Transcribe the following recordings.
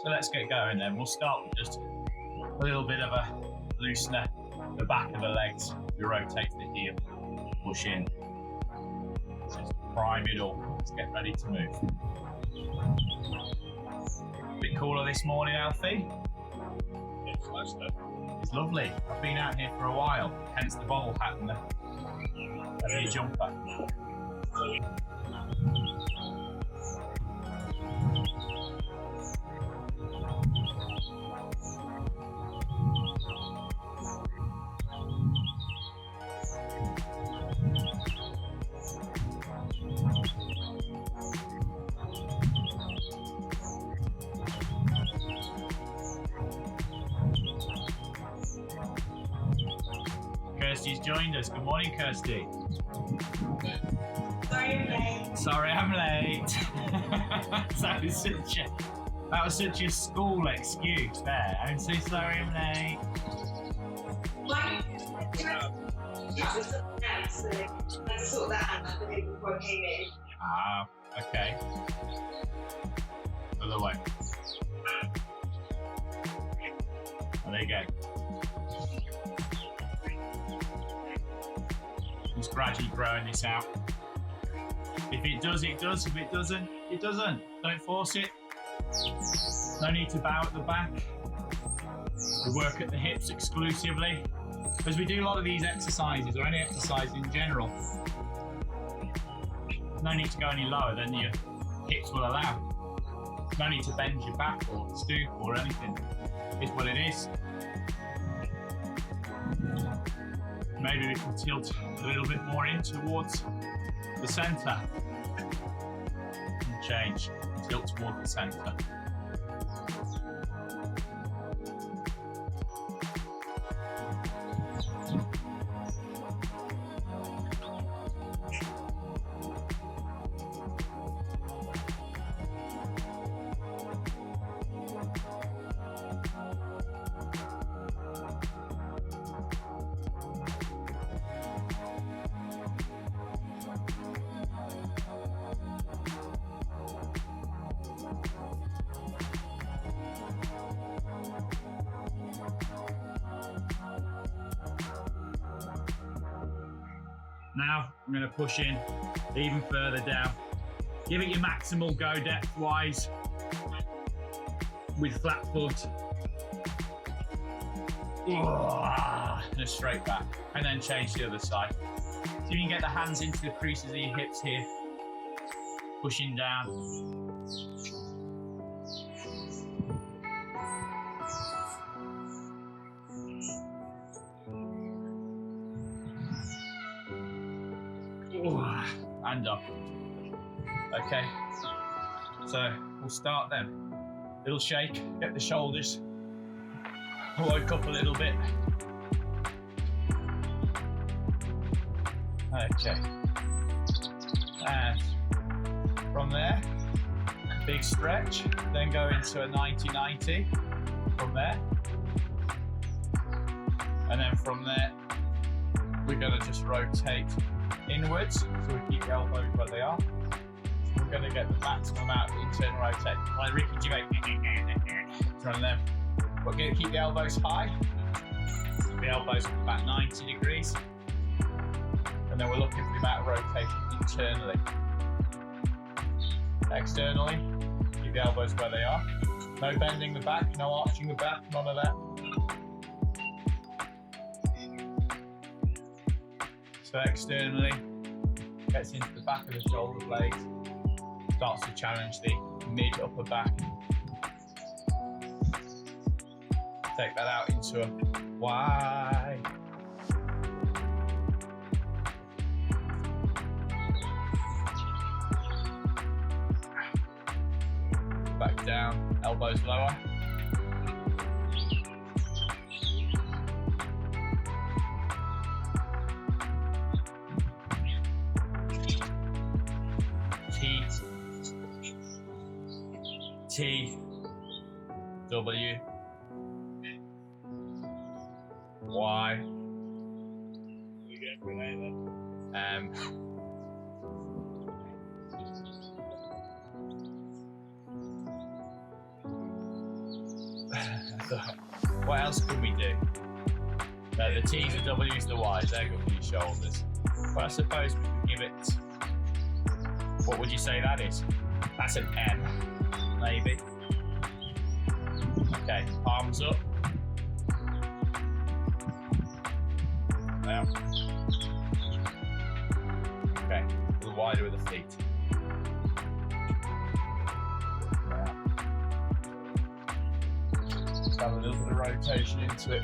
So let's get going then. We'll start with just a little bit of a loosener, the back of the legs. We rotate the heel, push in. Just prime it all. Let's get ready to move. Bit cooler this morning, Alfie? It's lovely. I've been out here for a while, hence the bobble hat and the heavy jumper. Kirsty's joined us. Good morning, Kirsty. Sorry I'm late. Sorry I'm late. That was such a school excuse there. I'm so sorry I'm late. That was something else, so I had to sort that out before I came in. Ah, okay. Other way. Oh, there you go. Just gradually growing this out. If it does, it does. If it doesn't, it doesn't. Don't force it. No need to bow at the back. We work at the hips exclusively. As we do a lot of these exercises, or any exercise in general, no need to go any lower than your hips will allow. No need to bend your back or stoop or anything. It's what it is. Maybe we can tilt a little bit more in towards the centre. And change. Tilt towards the centre. Now I'm going to push in even further down. Give it your maximal go depth-wise with flat foot. And a straight back. And then change the other side. So you can get the hands into the creases of your hips here. Pushing down. And up. Okay, so we'll start then. Little shake, get the shoulders woke up a little bit. Okay, and from there, big stretch, then go into a 90-90 from there. And then from there, we're gonna just rotate inwards, so we keep the elbows where they are. We're going to get the maximum amount of internal rotation. Like Ricky Gervais, turn them. We're going to keep the elbows high. The elbows up about 90 degrees. And then we're looking for the amount of rotation internally. Externally, keep the elbows where they are. No bending the back, no arching the back, none of that. So externally, gets into the back of the shoulder blades, starts to challenge the mid upper back. Take that out into a Y. Back down, elbows lower. T, W, Y, M, What else can we do? No, the T's, the W's, the Y's, they're good for your shoulders. But I suppose we could give it, what would you say that is? That's an M, maybe. Okay, arms up. Now. Okay, a little wider with the feet. Now. Just have a little bit of rotation into it.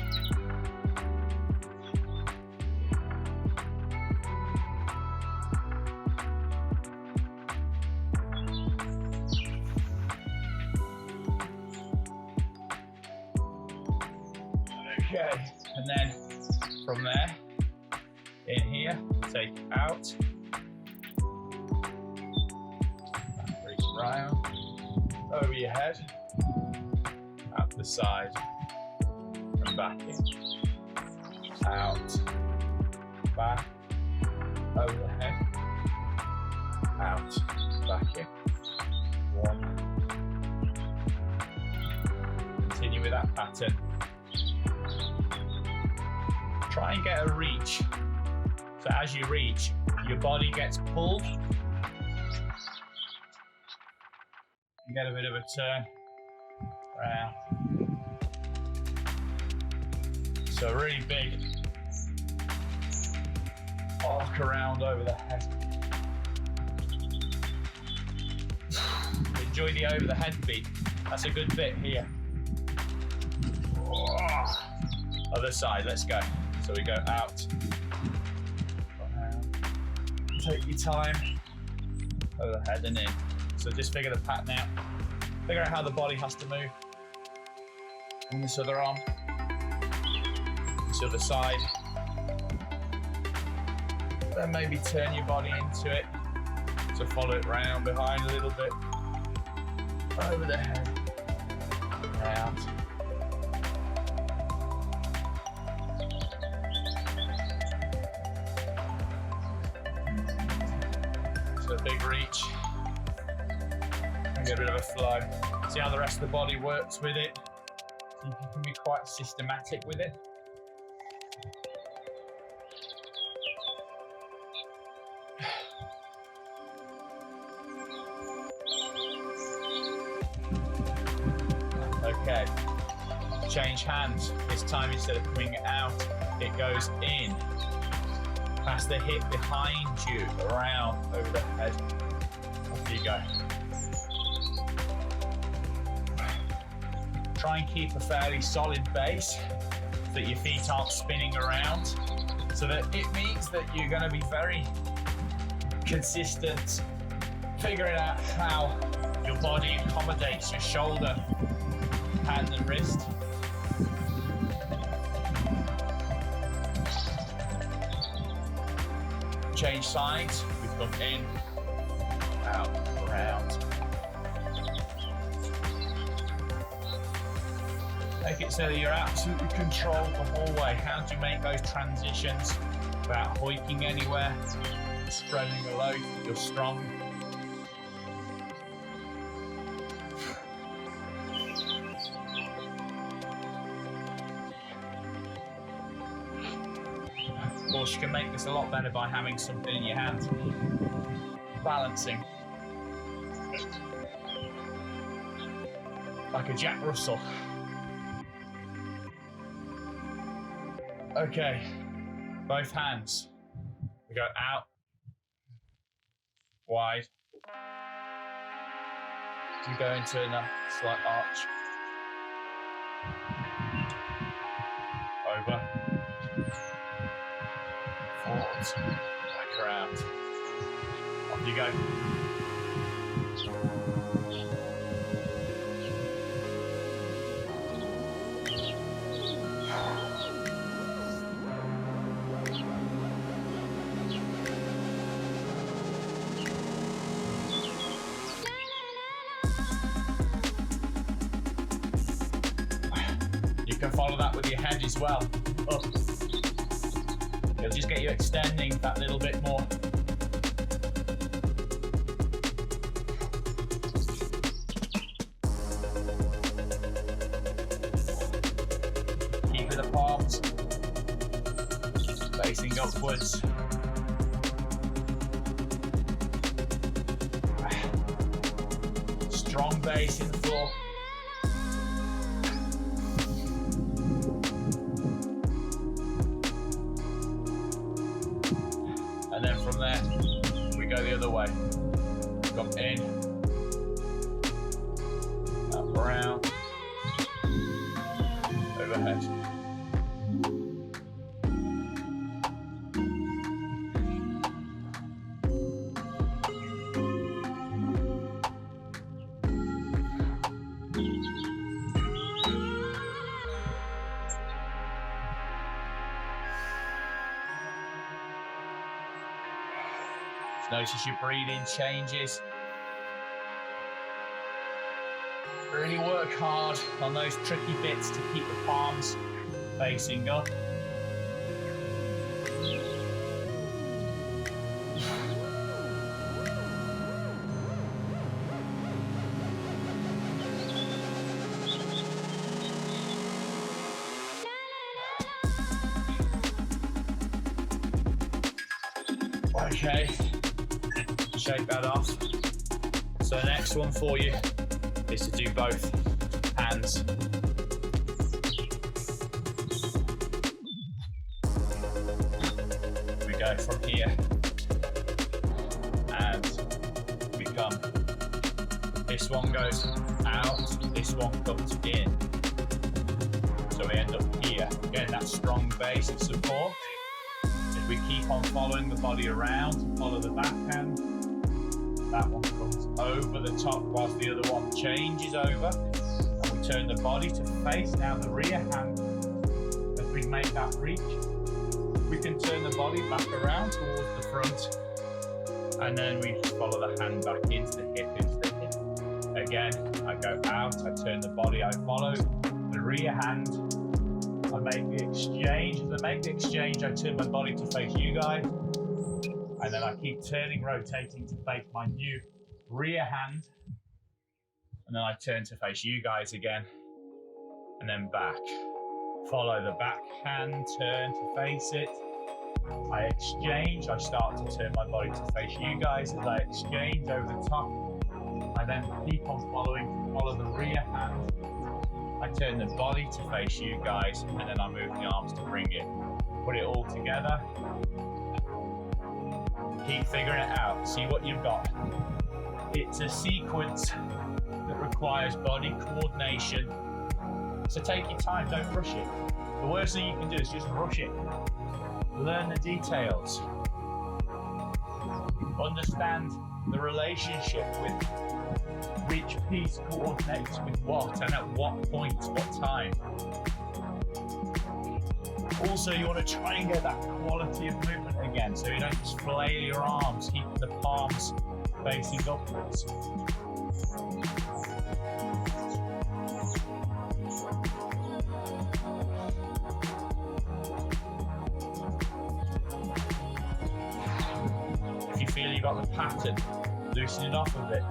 Okay, and then from there, in here, take it out, reach round, over your head, out the side, and back in, out, back, over the head, out, back in, one, continue with that pattern. Try and get a reach. So as you reach, your body gets pulled. You get a bit of a turn round. So really big arc around over the head. Enjoy the over the head beat. That's a good bit here. Other side, let's go. So we go out, take your time, over the head and in. So just figure the pattern out. Figure out how the body has to move. On this other arm, this other side. Then maybe turn your body into it. So follow it round behind a little bit. Over the head, round. A big reach and get rid of a flow. See how the rest of the body works with it. See if you can be quite systematic with it. Okay, change hands. This time instead of coming out, it goes in. Past the hip behind you, around, over the head. Off you go. Try and keep a fairly solid base so that your feet aren't spinning around. So that it means that you're going to be very consistent, figuring out how your body accommodates your shoulder, hand and wrist. Change sides, we come in, out, around. Make it so that you're absolutely controlled the whole way. How do you make those transitions without hoiking anywhere, spreading the load, you're strong. Of course, you can make this a lot better by having something in your hand. Balancing. Like a Jack Russell. Okay, both hands. We go out, wide. You go into a slight arch. Over. Forwards, back around. Off you go. You can follow that with your head as well. Up. It'll just get you extending that little bit more. facing upwards. Strong base in the floor. And then from there, we go the other way. Come in, up around, overhead. Notice your breathing changes. Really work hard on those tricky bits to keep the palms facing up. Okay. Shake that off. So the next one for you is to do both hands. We go from here and we come. This one goes out, this one comes in. So we end up here, getting that strong base of support. If we keep on following the body around, follow the backhand, that one comes over the top whilst the other one changes over, and we turn the body to face now the rear hand. As we make that reach, we can turn the body back around towards the front, and then we just follow the hand back into the hip, Again, I go out, I turn the body, I follow the rear hand, I make the exchange. As I make the exchange, I turn my body to face you guys. And then I keep turning, rotating to face my new rear hand. And then I turn to face you guys again. And then back. Follow the back hand, turn to face it. I exchange, I start to turn my body to face you guys as I exchange over the top. I then keep on following, follow the rear hand. I turn the body to face you guys, and then I move the arms to bring it. Put it all together. Keep figuring it out, see what you've got. It's a sequence that requires body coordination. So take your time, don't rush it. The worst thing you can do is just rush it. Learn the details. Understand the relationship with which piece coordinates with what and at what point, what time. Also, you want to try and get that quality of movement again, so you don't just flail your arms, keep the palms facing upwards. If you feel you got the pattern, loosen it off a bit.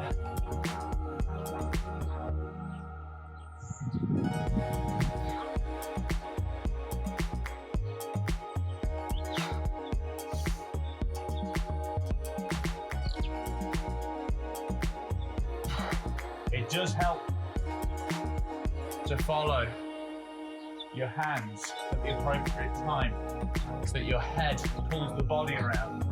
It does help to follow your hands at the appropriate time so that your head pulls the body around.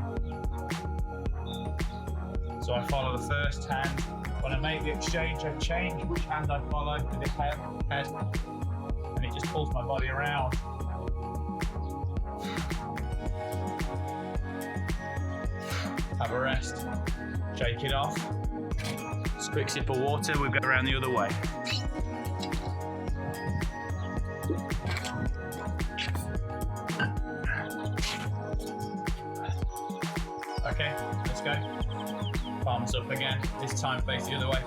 So I follow the first hand. When I make the exchange, I change which hand I follow to the head, and it just pulls my body around. Have a rest. Shake it off. Just a quick sip of water, we'll go around the other way. Okay, let's go. Palms up again, this time face the other way.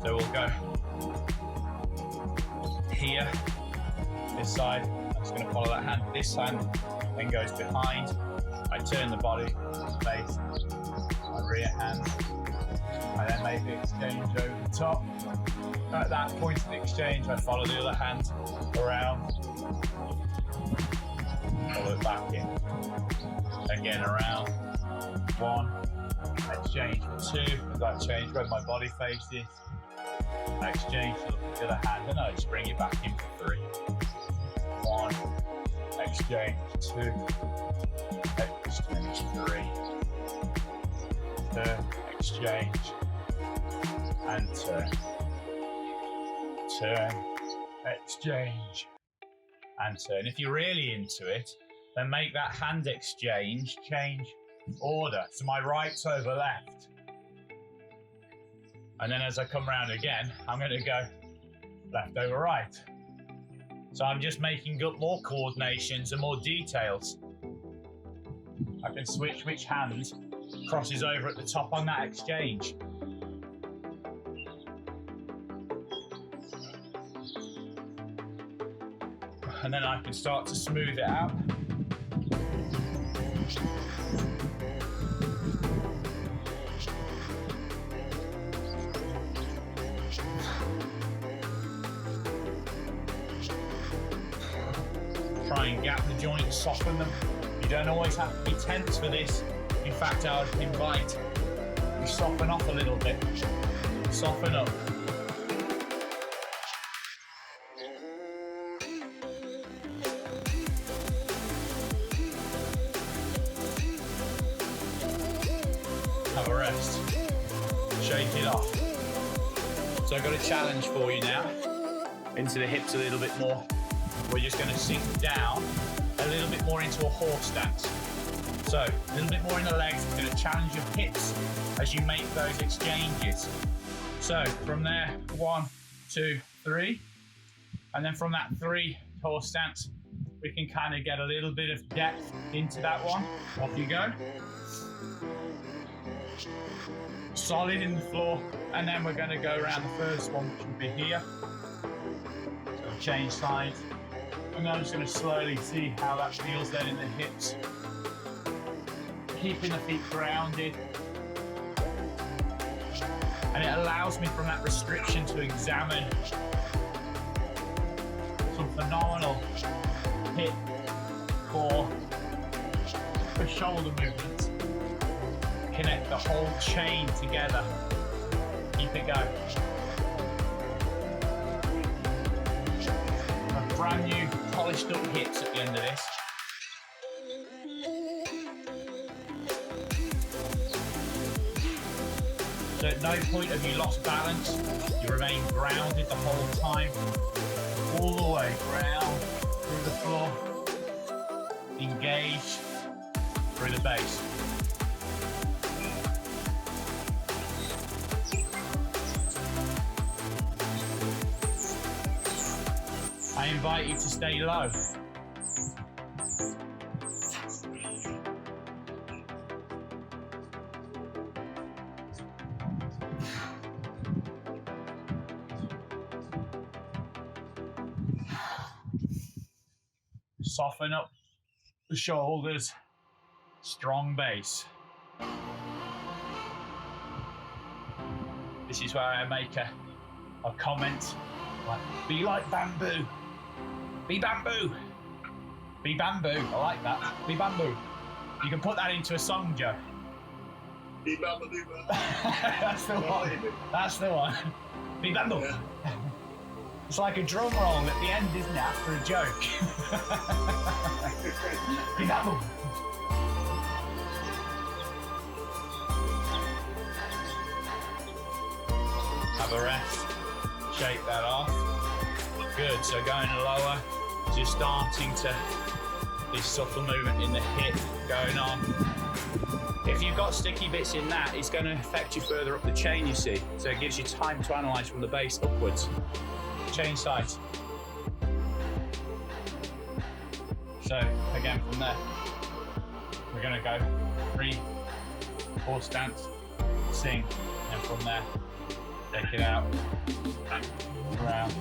So we'll go here, this side. I'm just going to follow that hand. This hand then goes behind. I turn the body, face, my rear hand. I then make the exchange over the top. At that point of the exchange, I follow the other hand around. pull it back in. Again around. 1, exchange for 2, as I change where my body faces. Exchange for the other hand, and I just bring it back in for 3. 1, exchange 2, exchange 3, turn, exchange, and turn. Turn, exchange, and turn. If you're really into it, then make that hand exchange change order. So my right's over left. And then as I come around again, I'm going to go left over right. So I'm just making up more coordinations and more details. I can switch which hand crosses over at the top on that exchange. And then I can start to smooth it out. Try and gap the joints, soften them. You don't always have to be tense for this. In fact, I would invite you soften off a little bit. Soften up. Have a rest. Shake it off. So I've got a challenge for you now. Into the hips a little bit more. We're just going to sink down a little bit more into a horse stance. So a little bit more in the legs. We're going to challenge your hips as you make those exchanges. So from there, 1, 2, 3. And then from that 3 horse stance, we can kind of get a little bit of depth into that one. Off you go. Solid in the floor. And then we're going to go around the first one, which will be here. So change sides. And I'm just going to slowly see how that feels then in the hips. Keeping the feet grounded. And it allows me from that restriction to examine some phenomenal hip, core, and shoulder movements. Connect the whole chain together. Keep it going. A brand new polished up hips at the end of this. So at no point have you lost balance. You remain grounded the whole time. All the way round through the floor. Engage through the base. I invite you to stay low. Soften up the shoulders, strong base. This is where I make a comment like, be like bamboo. Be bamboo. Be bamboo. I like that. Be bamboo. You can put that into a song, Joe. Be bamboo. That's the one. That's the one. Be bamboo. Yeah. It's like a drum roll at the end, isn't it, after a joke? Be bamboo. Have a rest. Shake that off. Good, so going lower, so you're starting to, this subtle movement in the hip going on. If you've got sticky bits in that, it's going to affect you further up the chain, you see. So it gives you time to analyse from the base upwards. Change sides. So again from there, we're going to go 3, horse stance, sing, and from there, take it out, around,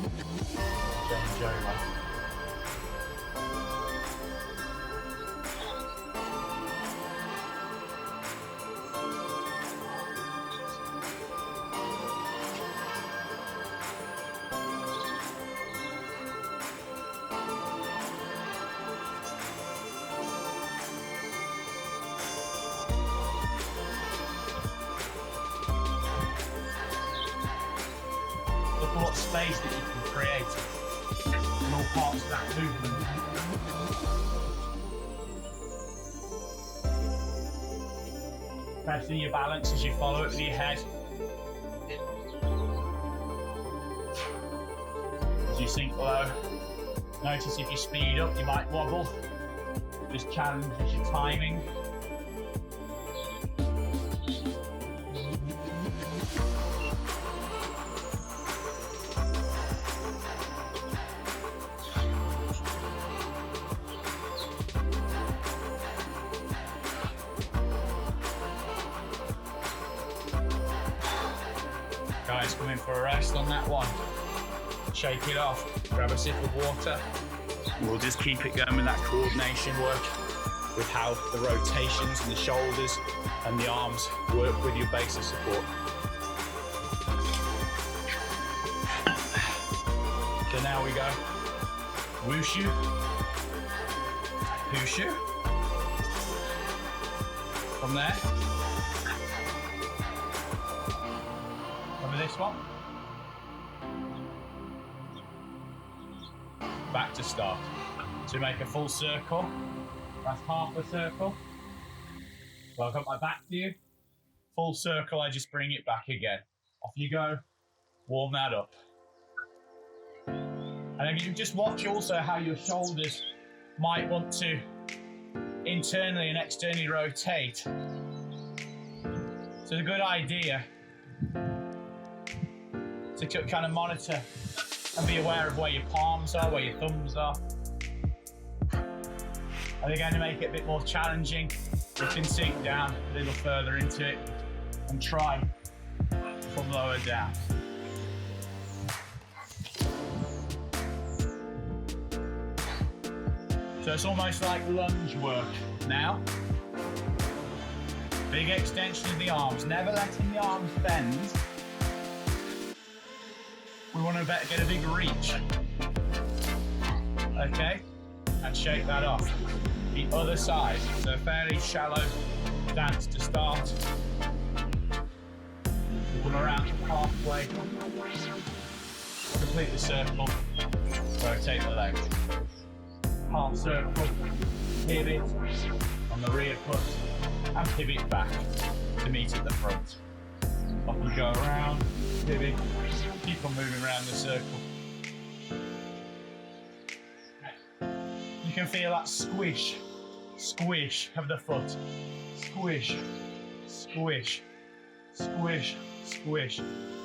change over. look at what space that you can create in all parts of that movement. Testing your balance as you follow it with your head. As you sink low, notice if you speed up, you might wobble. This challenges your timing. Guys, come in for a rest on that one. Shake it off, grab a sip of water. We'll just keep it going with that coordination work, with how the rotations and the shoulders and the arms work with your base of support. So now we go wushu, hushu. From there, remember this one? Back to start. To make a full circle, that's half a circle. So I've got my back to you. Full circle, I just bring it back again. Off you go, warm that up. And then you just watch also how your shoulders might want to internally and externally rotate. So it's a good idea to kind of monitor and be aware of where your palms are, where your thumbs are. And they're going to make it a bit more challenging. You can sink down a little further into it and try from lower down. So it's almost like lunge work now. Big extension of the arms, never letting the arms bend. We want to get a big reach. Okay, and shake that off. The other side, so a fairly shallow dance to start. Come around halfway, complete the circle, rotate the legs. Half circle, pivot on the rear foot, and pivot back to meet at the front. Up you go around, pivot, keep on moving around the circle. You can feel that squish, squish of the foot. Squish, squish, squish, squish,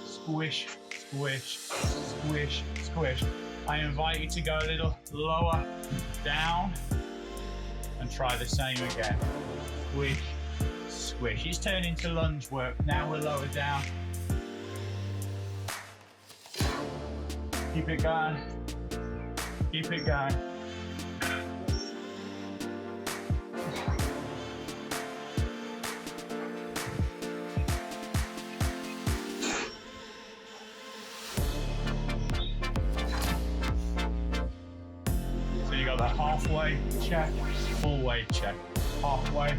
squish, squish, squish, squish. I invite you to go a little lower down and try the same again. Squish, squish. It's turned into lunge work. Now we're lower down. Keep it going. Keep it going. That halfway check, full way check, halfway,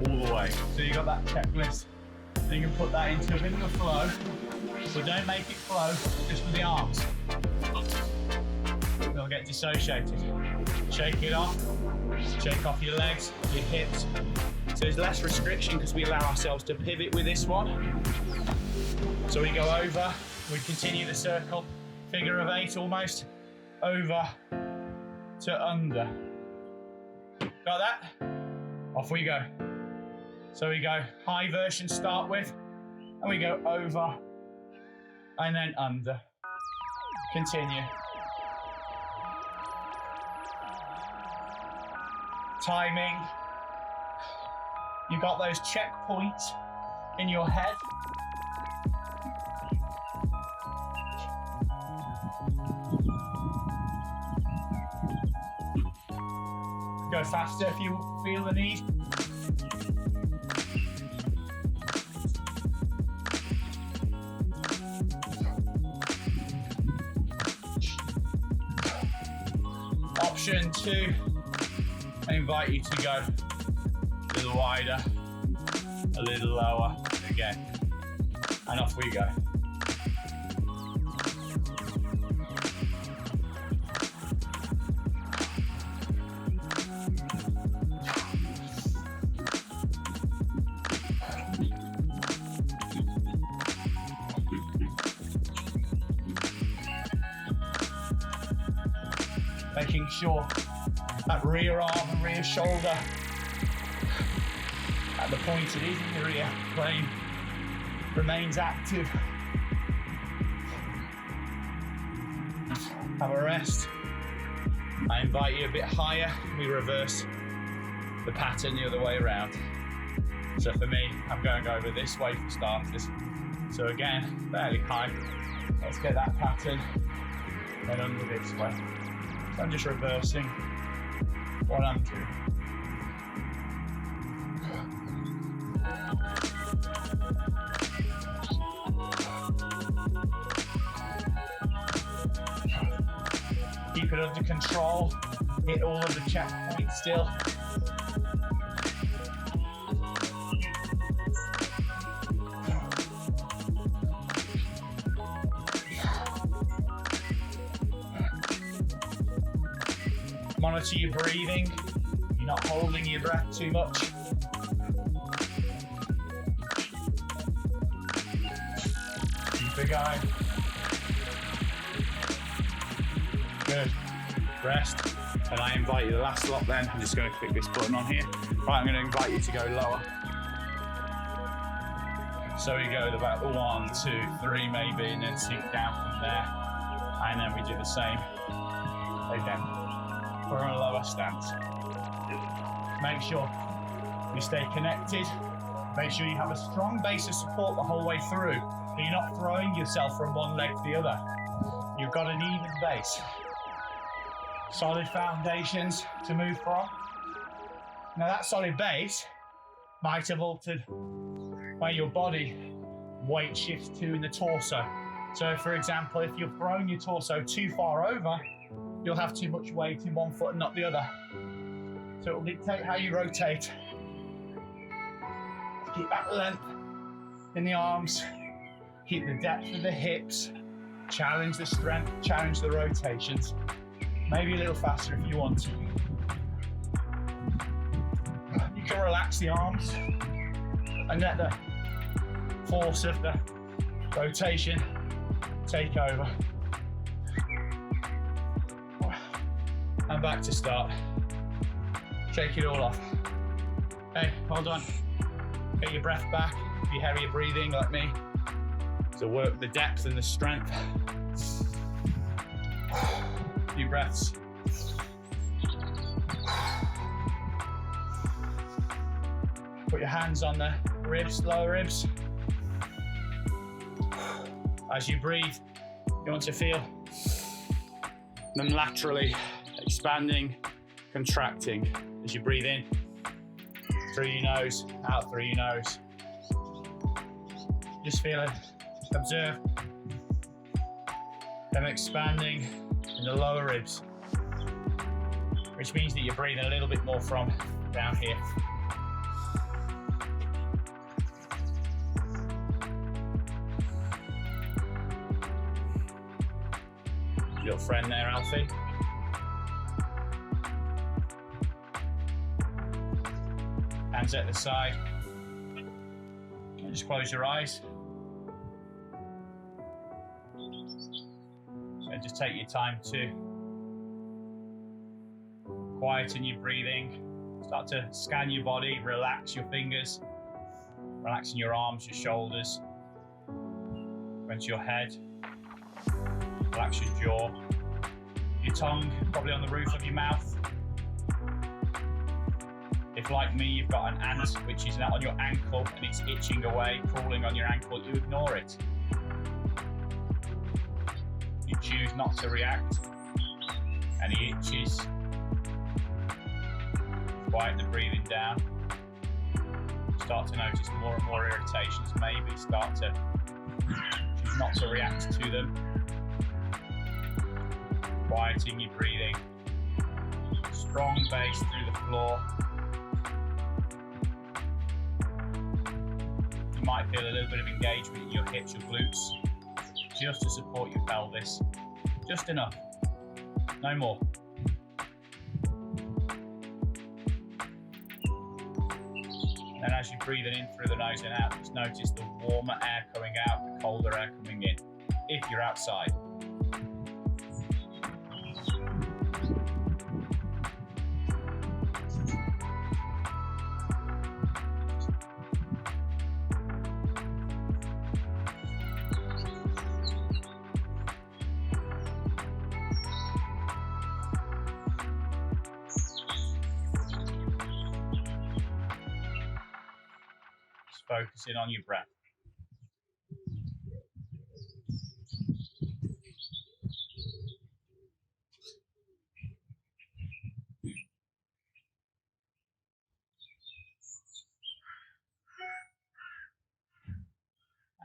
all the way. So you got that checklist. Then you can put that into a bit of a flow, but don't make it flow just with the arms. They'll get dissociated. Shake it off, shake off your legs, your hips. So there's less restriction because we allow ourselves to pivot with this one. So we go over, we continue the circle, figure of 8 almost, over to under. Got that? Off we go. So we go high version start with, and we go over and then under. Continue. Timing. You've got those checkpoints in your head. Go faster if you feel the need. Option 2, I invite you to go a little wider, a little lower again, and off we go. Making sure that rear arm and rear shoulder at the point it is in the rear plane remains active. Have a rest. I invite you a bit higher. We reverse the pattern the other way around. So for me, I'm going over this way for starters. So again, fairly high. Let's get that pattern. Then under this way. So I'm just reversing what I'm doing. Keep it under control. Hit all of the checkpoints still. Monitor your breathing. You're not holding your breath too much. Keep it going. Good. Rest. And I invite you the last lot then. I'm just going to click this button on here. Right, I'm going to invite you to go lower. So we go to about 1, 2, 3 maybe, and then sink down from there. And then we do the same again. For a lower stance. Make sure you stay connected. Make sure you have a strong base of support the whole way through. So you're not throwing yourself from one leg to the other. You've got an even base. Solid foundations to move from. Now that solid base might have altered where your body weight shifts to in the torso. So for example, if you're throwing your torso too far over, you'll have too much weight in one foot and not the other. So it will dictate how you rotate. Keep that length in the arms. Keep the depth of the hips. Challenge the strength, challenge the rotations. Maybe a little faster if you want to. You can relax the arms and let the force of the rotation take over. And back to start. Shake it all off. Hey, hold on. Get your breath back. If you're heavier breathing like me. So work the depth and the strength. Few breaths. Put your hands on the ribs, lower ribs. As you breathe, you want to feel them laterally expanding, contracting. As you breathe in, through your nose, out through your nose. Just feel it, observe them expanding in the lower ribs, which means that you're breathing a little bit more from down here. Little friend there, Alfie. Hands at the side. And just close your eyes. And just take your time to quieten your breathing. Start to scan your body, relax your fingers, relaxing your arms, your shoulders. Went to your head. Relax your jaw. Your tongue probably on the roof of your mouth. If like me you've got an ant which is on your ankle and it's itching away, crawling on your ankle, you ignore it. You choose not to react. Any itches. Quiet the breathing down. Start to notice more and more irritations. Maybe start to choose not to react to them. Quieting your breathing. Strong base through the floor. You might feel a little bit of engagement in your hips, your glutes, just to support your pelvis. Just enough. No more. And as you're breathing in through the nose and out, just notice the warmer air coming out, the colder air coming in, if you're outside. just focusing on your breath.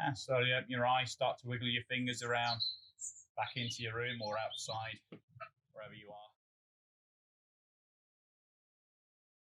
And slowly open your eyes, start to wiggle your fingers around back into your room or outside, wherever you are.